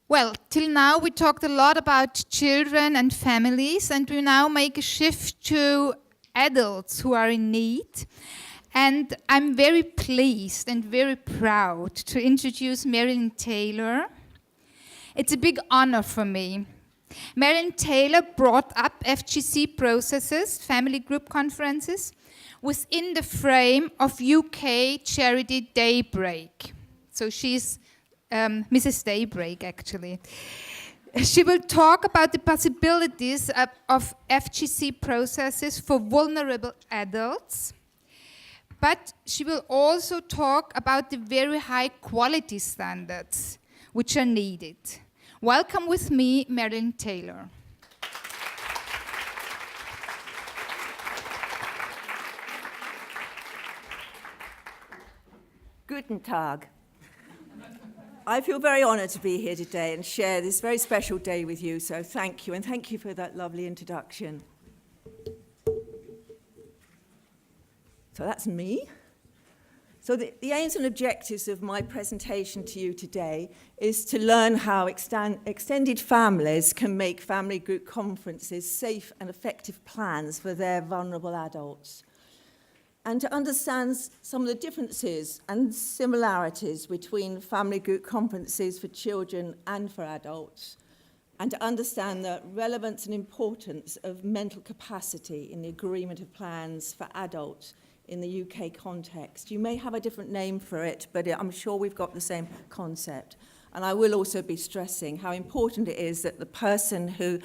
Well, till now we talked a lot about children and families, and we now make a shift to adults who are in need. And I'm very pleased and very proud to introduce Marilyn Taylor. It's a big honor for me. Marilyn Taylor brought up FGC processes, family group conferences, within the frame of UK charity Daybreak. So she's Mrs. Daybreak, actually. She will talk about the possibilities of FGC processes for vulnerable adults, but she will also talk about the very high quality standards which are needed. Welcome with me, Marilyn Taylor. Guten Tag. I feel very honoured to be here today and share this very special day with you, so thank you, and thank you for that lovely introduction. So that's me. So the aims and objectives of my presentation to you today is to learn how extended families can make family group conferences safe and effective plans for their vulnerable adults, and to understand some of the differences and similarities between family group conferences for children and for adults, and to understand the relevance and importance of mental capacity in the agreement of plans for adults in the UK context. You may have a different name for it, but I'm sure we've got the same concept. And I will also be stressing how important it is that the person who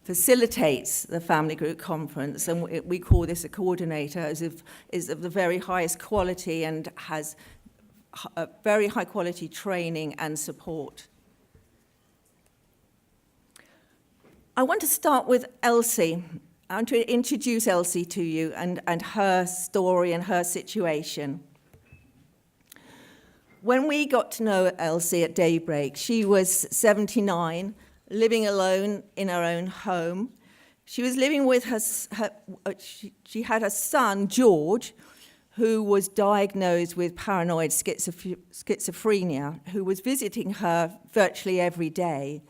facilitates the family group conference, and we call this a coordinator, is of the very highest quality and has a very high quality training and support. I want to start with Elsie. I want to introduce Elsie to you and her story and her situation. When we got to know Elsie at Daybreak, she was 79, living alone in her own home. She was living with she had a son, George, who was diagnosed with paranoid schizophrenia, who was visiting her virtually every day.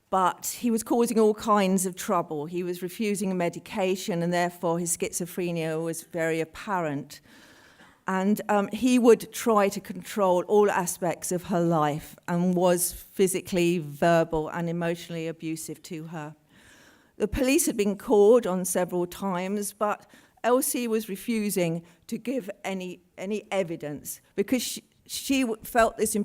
But he was causing all kinds of trouble. He was refusing medication, and therefore his schizophrenia was very apparent. And he would try to control all aspects of her life and was physically, verbal, and emotionally abusive to her. The police had been called on several times, but Elsie was refusing to give any evidence because she felt this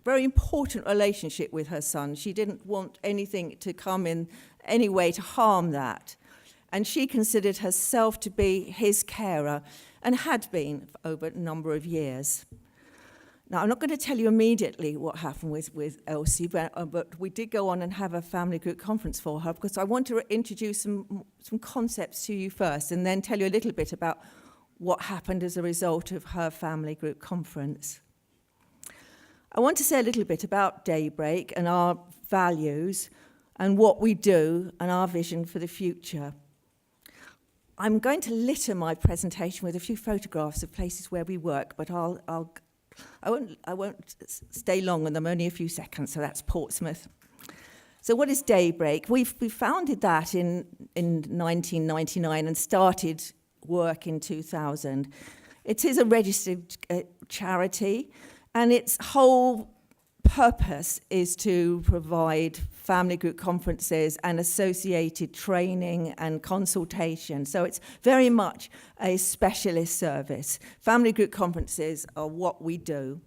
very important relationship with her son. She didn't want anything to come in any way to harm that. And she considered herself to be his carer, and had been for over a number of years. Now, I'm not going to tell you immediately what happened with Elsie, but we did go on and have a family group conference for her, because I want to introduce some concepts to you first, and then tell you a little bit about what happened as a result of her family group conference. I want to say a little bit about Daybreak and our values and what we do and our vision for the future. I'm going to litter my presentation with a few photographs of places where we work, but I won't stay long on them, only a few seconds, so that's Portsmouth. So what is Daybreak? We founded that in 1999 and started work in 2000. It is a registered charity, and its whole purpose is to provide family group conferences and associated training and consultation. So it's very much a specialist service. Family group conferences are what we do.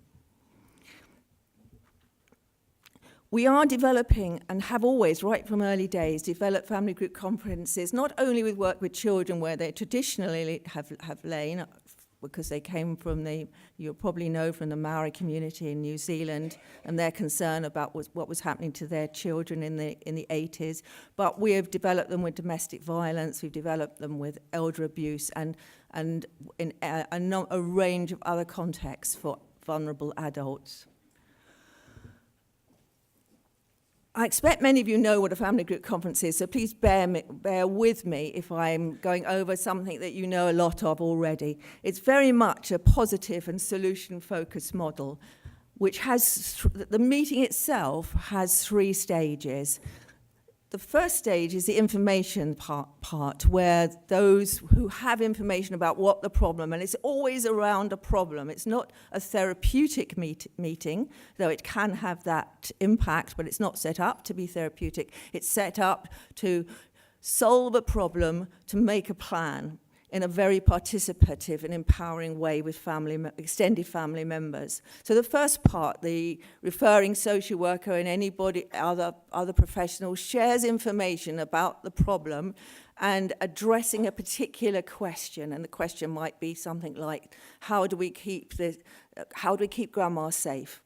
We are developing, and have always, right from early days, developed family group conferences, not only with work with children where they traditionally have lain, because they came from you'll probably know, from the Maori community in New Zealand, and their concern about what was happening to their children in the 80s. But we have developed them with domestic violence, we've developed them with elder abuse, and in a range of other contexts for vulnerable adults. I expect many of you know what a family group conference is, so please bear with me if I'm going over something that you know a lot of already. It's very much a positive and solution-focused model. which has, the meeting itself has 3 stages. The first stage is the information part, where those who have information about what the problem, and it's always around a problem. It's not a therapeutic meeting, though it can have that impact, but it's not set up to be therapeutic. It's set up to solve a problem, to make a plan in a very participative and empowering way with extended family members. So the first part, the referring social worker and anybody, other professionals, shares information about the problem and addressing a particular question. And the question might be something like, how do we keep grandma safe?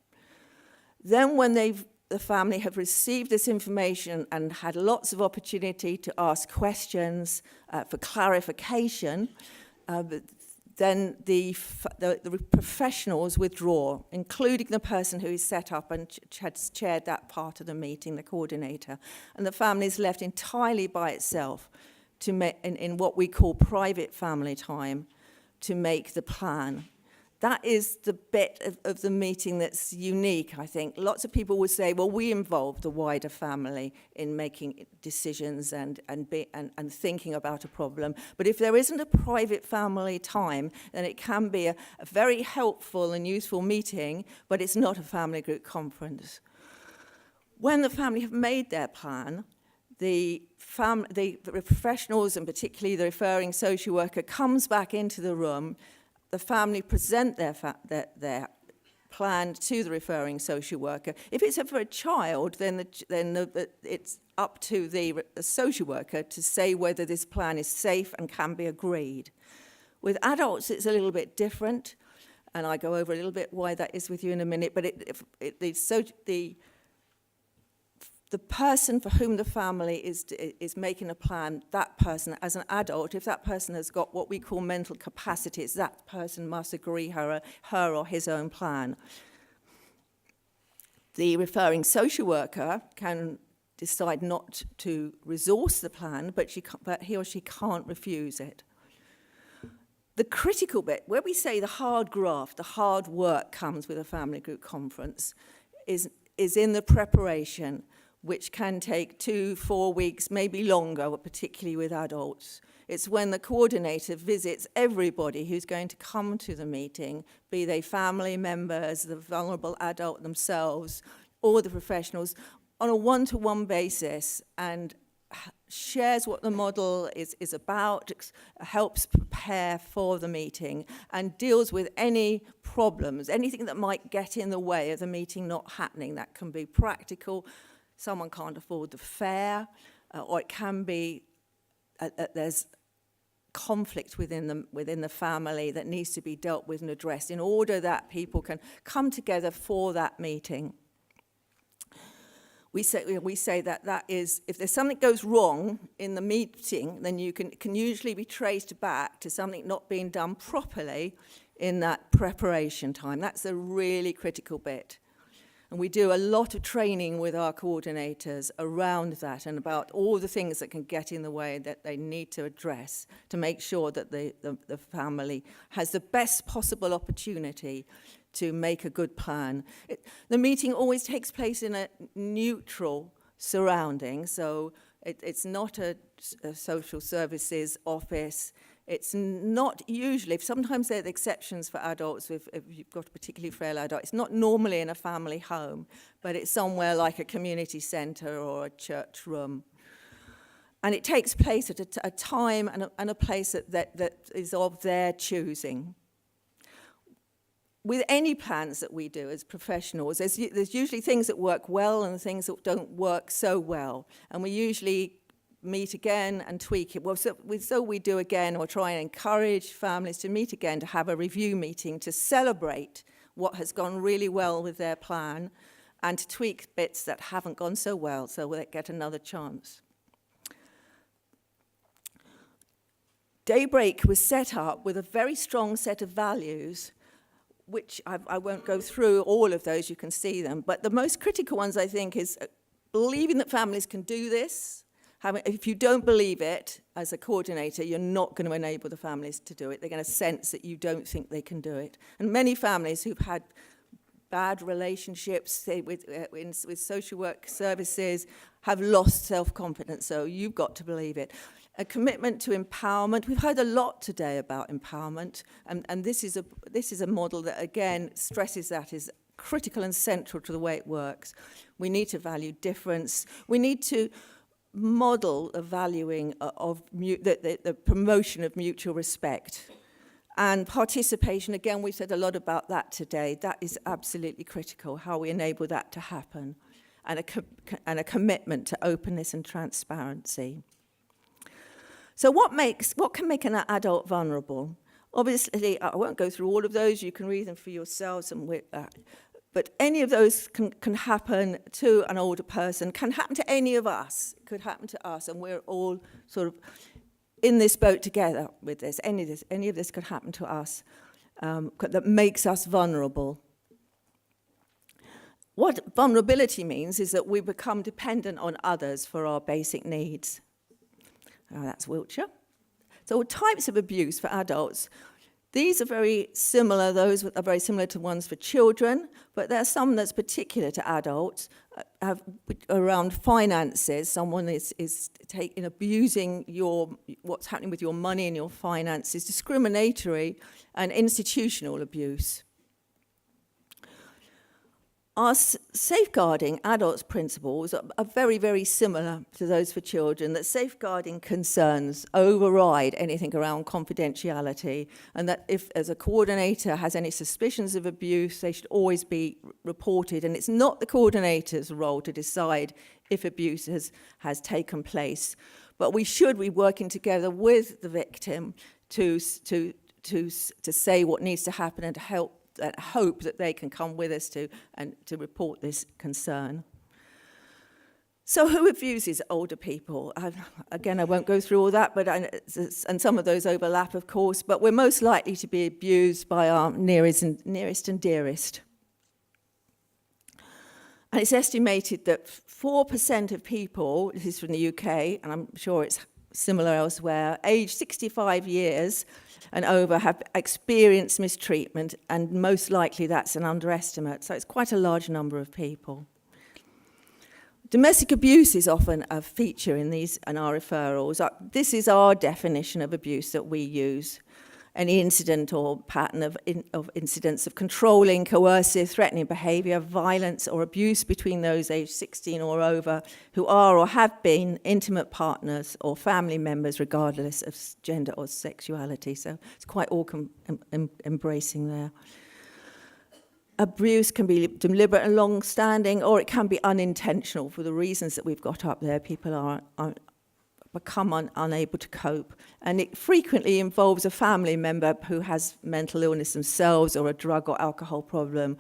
Then when the family have received this information and had lots of opportunity to ask questions for clarification, then the professionals withdraw, including the person who is set up and has chaired that part of the meeting, the coordinator. And the family is left entirely by itself in what we call private family time to make the plan. That is the bit of the meeting that's unique, I think. Lots of people would say, well, we involve the wider family in making decisions and thinking about a problem. But if there isn't a private family time, then it can be a very helpful and useful meeting, but it's not a family group conference. When the family have made their plan, the professionals, and particularly the referring social worker, comes back into the room. The family present their plan to the referring social worker. If it's for a child, then it's up to the social worker to say whether this plan is safe and can be agreed. With adults, it's a little bit different, and I go over a little bit why that is with you in a minute, but the person for whom the family is making a plan, that person, as an adult, if that person has got what we call mental capacities, that person must agree her or his own plan. The referring social worker can decide not to resource the plan, but he or she can't refuse it. The critical bit, where we say the hard graft, the hard work comes with a family group conference, is in the preparation, which can take 2-4 weeks, maybe longer, particularly with adults. It's when the coordinator visits everybody who's going to come to the meeting, be they family members, the vulnerable adult themselves, or the professionals, on a one-to-one basis, and shares what the model is about, helps prepare for the meeting, and deals with any problems, anything that might get in the way of the meeting not happening. That can be practical. Someone can't afford the fare, or it can be there's conflict within the family that needs to be dealt with and addressed in order that people can come together for that meeting. We say that is, if there's something goes wrong in the meeting, then you can usually be traced back to something not being done properly in that preparation time. That's a really critical bit. And we do a lot of training with our coordinators around that and about all the things that can get in the way that they need to address to make sure that the family has the best possible opportunity to make a good plan. The meeting always takes place in a neutral surrounding, so it's not a social services office. It's not usually, sometimes there are exceptions for adults if you've got a particularly frail adult. It's not normally in a family home, but it's somewhere like a community centre or a church room. And it takes place at a time and a place that is of their choosing. With any plans that we do as professionals, there's usually things that work well and things that don't work so well. And we usually meet again and tweak it. Well, so we do again, or try and encourage families to meet again, to have a review meeting, to celebrate what has gone really well with their plan, and to tweak bits that haven't gone so well, so they get another chance. Daybreak was set up with a very strong set of values, which I won't go through all of those, you can see them, but the most critical ones, I think, is believing that families can do this. If you don't believe it, as a coordinator, you're not going to enable the families to do it. They're going to sense that you don't think they can do it. And many families who've had bad relationships, say with social work services, have lost self-confidence. So you've got to believe it. A commitment to empowerment. We've heard a lot today about empowerment, and this is a model that again stresses that is critical and central to the way it works. We need to value difference. We need to model the valuing of the promotion of mutual respect. And participation, again, we've said a lot about that today. That is absolutely critical, how we enable that to happen. And a commitment to openness and transparency. So what can make an adult vulnerable? Obviously, I won't go through all of those. You can read them for yourselves. But any of those can happen to an older person, can happen to any of us. It could happen to us, and we're all sort of in this boat together with this. Any of this could happen to us that makes us vulnerable. What vulnerability means is that we become dependent on others for our basic needs. That's Wiltshire. So types of abuse for adults. These are very similar. Those are very similar to ones for children, but there are some that's particular to adults around finances. Someone is abusing what's happening with your money and your finances, discriminatory and institutional abuse. Our safeguarding adults principles are very, very similar to those for children, that safeguarding concerns override anything around confidentiality, and that if as a coordinator has any suspicions of abuse, they should always be reported. And it's not the coordinator's role to decide if abuse has taken place, but we should be working together with the victim to say what needs to happen and to help and hope that they can come with us to report this concern. So who abuses older people? Again, I won't go through all that, and some of those overlap, of course, but we're most likely to be abused by our nearest and dearest. And it's estimated that 4% of people, this is from the UK, and I'm sure it's similar elsewhere, aged 65 years and over have experienced mistreatment, and most likely that's an underestimate. So it's quite a large number of people. Domestic abuse is often a feature in our referrals. This is our definition of abuse that we use. Any incident or pattern of incidents of controlling, coercive, threatening behaviour, violence or abuse between those aged 16 or over who are or have been intimate partners or family members regardless of gender or sexuality. So it's quite all embracing there. Abuse can be deliberate and long-standing, or it can be unintentional for the reasons that we've got up there. People are become unable to cope. And it frequently involves a family member who has mental illness themselves, or a drug or alcohol problem,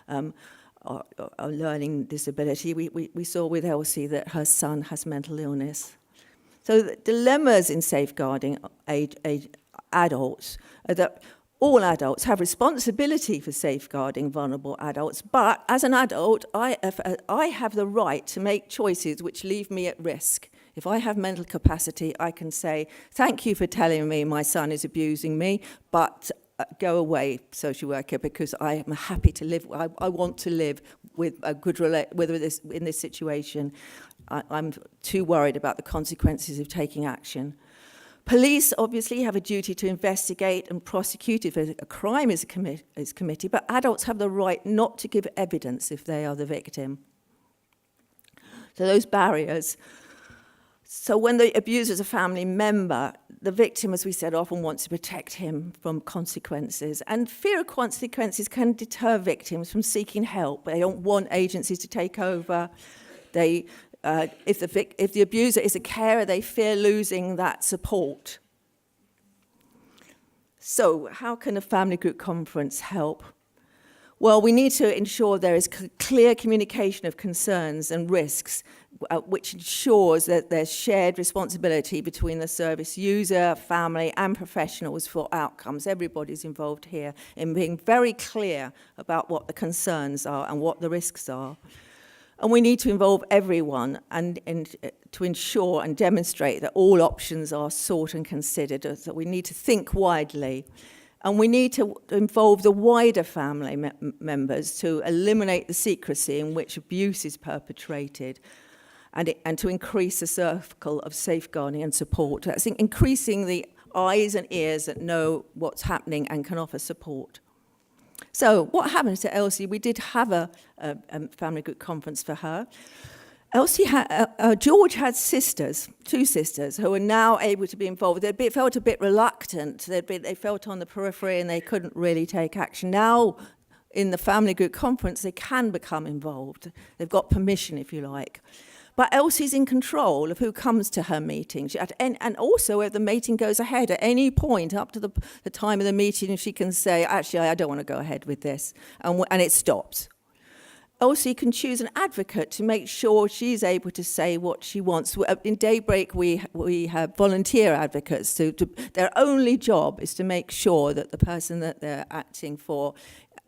or learning disability. We saw with Elsie that her son has mental illness. So the dilemmas in safeguarding adults are that all adults have responsibility for safeguarding vulnerable adults, but as an adult, I have the right to make choices which leave me at risk. If I have mental capacity, I can say, thank you for telling me my son is abusing me, but go away, social worker, because I am happy to live. I want to live with a good in this situation. I'm too worried about the consequences of taking action. Police obviously have a duty to investigate and prosecute if a crime is committed, but adults have the right not to give evidence if they are the victim. So those barriers. So when the abuser is a family member, the victim, as we said, often wants to protect him from consequences. And fear of consequences can deter victims from seeking help. They don't want agencies to take over. If the abuser is a carer, they fear losing that support. So how can a family group conference help? Well, we need to ensure there is clear communication of concerns and risks, which ensures that there's shared responsibility between the service user, family, and professionals for outcomes. Everybody's involved here in being very clear about what the concerns are and what the risks are. And we need to involve everyone and to ensure and demonstrate that all options are sought and considered, that we need to think widely. And we need to involve the wider family members to eliminate the secrecy in which abuse is perpetrated, and to increase the circle of safeguarding and support. That's increasing the eyes and ears that know what's happening and can offer support. So what happened to Elsie? We did have a family group conference for her. George had sisters, 2 sisters, who are now able to be involved. They felt a bit reluctant. They felt on the periphery and they couldn't really take action. Now, in the family group conference, they can become involved. They've got permission, if you like. But Elsie's in control of who comes to her meetings. And also, if the meeting goes ahead at any point up to the time of the meeting, she can say, actually, I don't want to go ahead with this. And it stops. Elsie can choose an advocate to make sure she's able to say what she wants. In Daybreak, we have volunteer advocates. Their only job is to make sure that the person that they're acting for,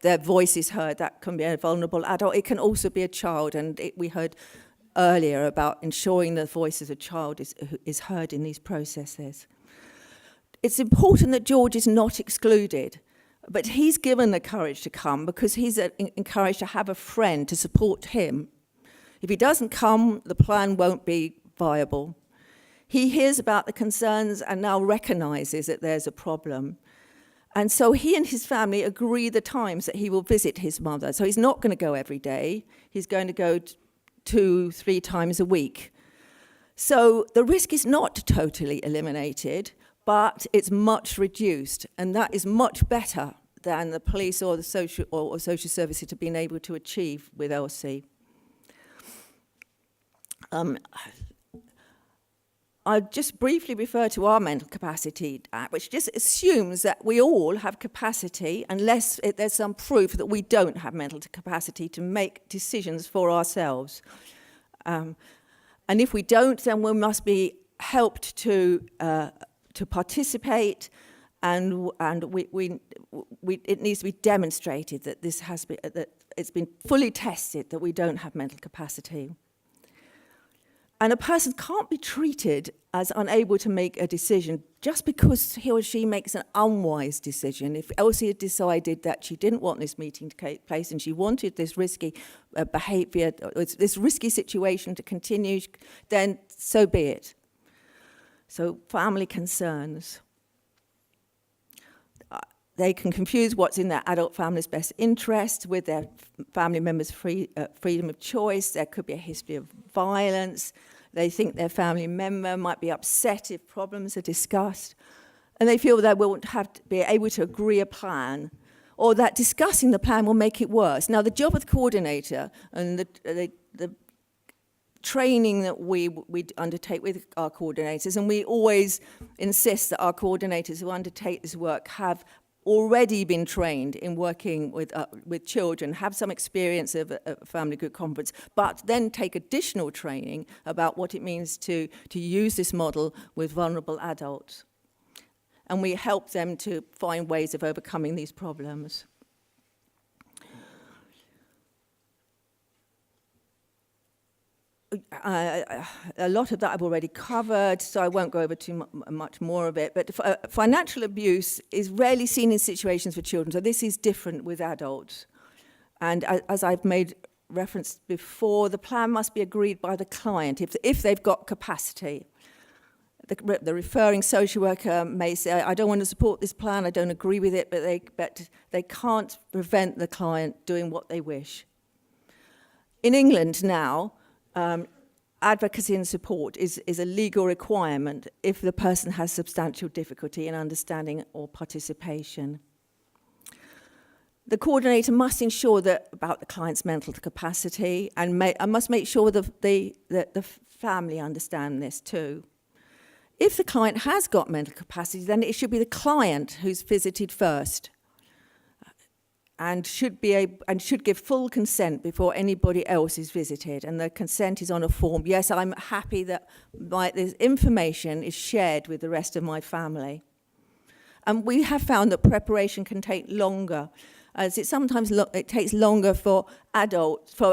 their voice is heard. That can be a vulnerable adult. It can also be a child. And we heard earlier about ensuring the voice of a child is heard in these processes. It's important that George is not excluded, but he's given the courage to come because he's encouraged to have a friend to support him. If he doesn't come, the plan won't be viable. He hears about the concerns and now recognises that there's a problem. And so he and his family agree the times that he will visit his mother. So he's not going to go every day. He's going to go 2-3 times a week. So the risk is not totally eliminated, but it's much reduced, and that is much better than the police or the social services have been able to achieve with Elsie. I'll just briefly refer to our Mental Capacity Act, which just assumes that we all have capacity, unless there's some proof that we don't have mental capacity to make decisions for ourselves. And if we don't, then we must be helped to participate, and it needs to be demonstrated that that it's been fully tested that we don't have mental capacity. And a person can't be treated as unable to make a decision just because he or she makes an unwise decision. If Elsie had decided that she didn't want this meeting to take place and she wanted this risky behaviour, this risky situation to continue, then so be it. So family concerns. They can confuse what's in their adult family's best interest with their family members' freedom of choice. There could be a history of violence. They think their family member might be upset if problems are discussed. And they feel they won't have to be able to agree a plan, or that discussing the plan will make it worse. Now, the job of the coordinator and the training that we undertake with our coordinators, and we always insist that our coordinators who undertake this work have already been trained in working with children, have some experience of a family group conference, but then take additional training about what it means to use this model with vulnerable adults. And we help them to find ways of overcoming these problems. A lot of that I've already covered, so I won't go over too much more of it. But financial abuse is rarely seen in situations for children, so this is different with adults. And as I've made reference before, the plan must be agreed by the client if they've got capacity. The referring social worker may say, I don't want to support this plan, I don't agree with it, but they can't prevent the client doing what they wish. In England now, advocacy and support is a legal requirement if the person has substantial difficulty in understanding or participation. The coordinator must ensure about the client's mental capacity and must make sure that the family understand this too. If the client has got mental capacity, then it should be the client who's visited first, and should give full consent before anybody else is visited, and the consent is on a form. Yes, I'm happy that this information is shared with the rest of my family. And we have found that preparation can take longer, as it takes longer for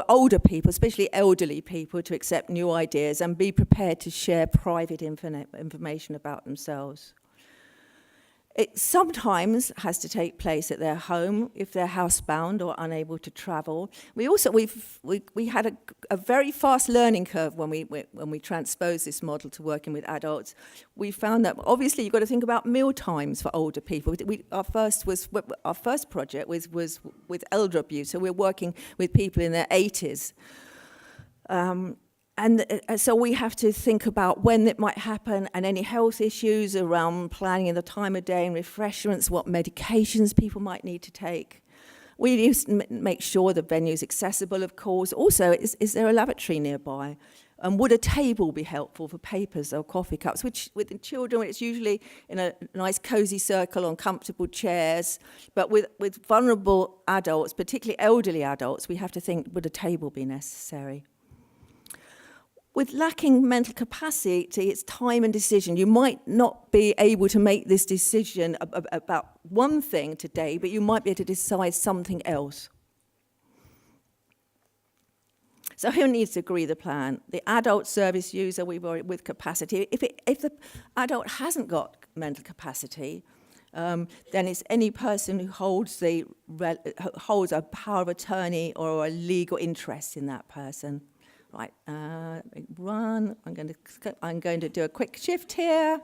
older people, especially elderly people, to accept new ideas and be prepared to share private information about themselves. It sometimes has to take place at their home if they're housebound or unable to travel. We had a very fast learning curve when we transposed this model to working with adults. We found that obviously you've got to think about meal times for older people. Our first project was with elder abuse, so we're working with people in their 80s. And so we have to think about when it might happen and any health issues around planning the time of day and refreshments, what medications people might need to take. We used to make sure the venue is accessible, of course. Also, is there a lavatory nearby? Would a table be helpful for papers or coffee cups? Which with the children, it's usually in a nice cozy circle on comfortable chairs. But with vulnerable adults, particularly elderly adults, we have to think, would a table be necessary? With lacking mental capacity, it's time and decision. You might not be able to make this decision about one thing today, but you might be able to decide something else. So who needs to agree the plan? The adult service user with capacity. If the adult hasn't got mental capacity, then it's any person who holds a power of attorney or a legal interest in that person. Right, run. I'm going to do a quick shift here.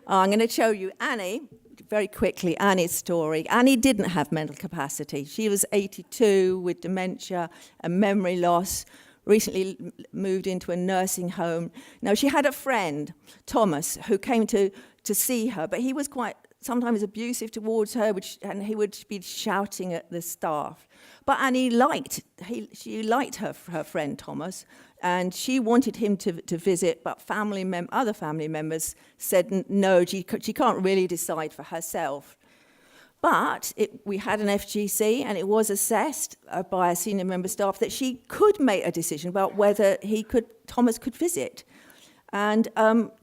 I'm going to show you Annie, very quickly, Annie's story. Annie didn't have mental capacity. She was 82 with dementia and memory loss, recently moved into a nursing home. Now, she had a friend, Thomas, who came to see her, but he was quite sometimes abusive towards her, and he would be shouting at the staff. But Annie she liked her friend Thomas, and she wanted him to visit, but other family members said no, she can't really decide for herself. But we had an FGC, and it was assessed by a senior member staff that she could make a decision about whether Thomas could visit. And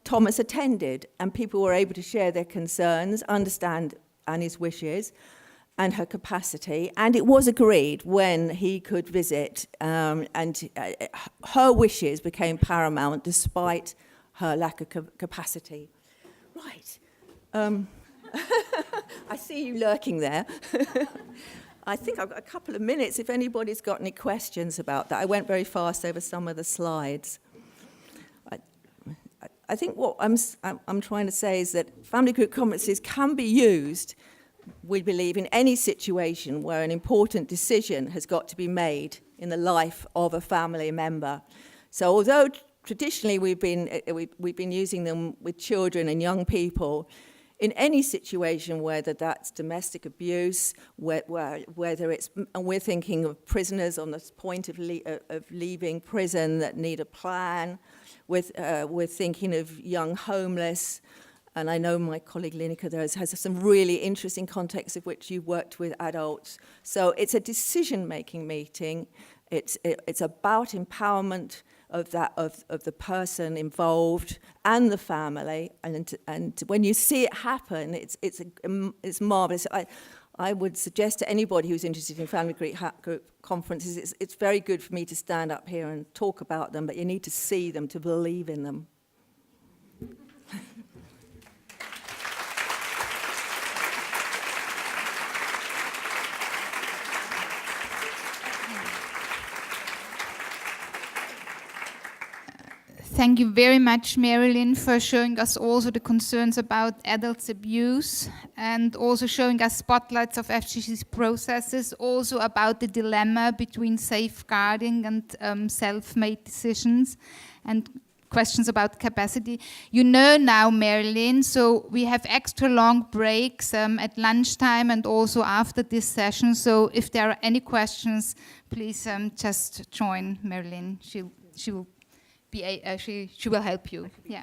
Thomas attended, and people were able to share their concerns, understand Annie's wishes and her capacity, and it was agreed when he could visit, and her wishes became paramount despite her lack of capacity. Right. I see you lurking there. I think I've got a couple of minutes if anybody's got any questions about that. I went very fast over some of the slides. I think what I'm trying to say is that family group conferences can be used, we believe, in any situation where an important decision has got to be made in the life of a family member. So although traditionally we've been using them with children and young people, in any situation, whether that's domestic abuse, whether it's, and we're thinking of prisoners on the point of leaving prison that need a plan, we're thinking of young homeless, and I know my colleague Lineker there has some really interesting contexts of which you've worked with adults. So it's a decision-making meeting. It's about empowerment of the person involved and the family, and when you see it happen, it's marvelous. I would suggest to anybody who's interested in family group conferences, it's very good for me to stand up here and talk about them, but you need to see them to believe in them. Thank you very much, Marilyn, for showing us also the concerns about adults' abuse and also showing us spotlights of FGC's processes, also about the dilemma between safeguarding and self-made decisions and questions about capacity. You know now, Marilyn, so we have extra long breaks at lunchtime and also after this session. So if there are any questions, please just join Marilyn. She will help you. Yeah.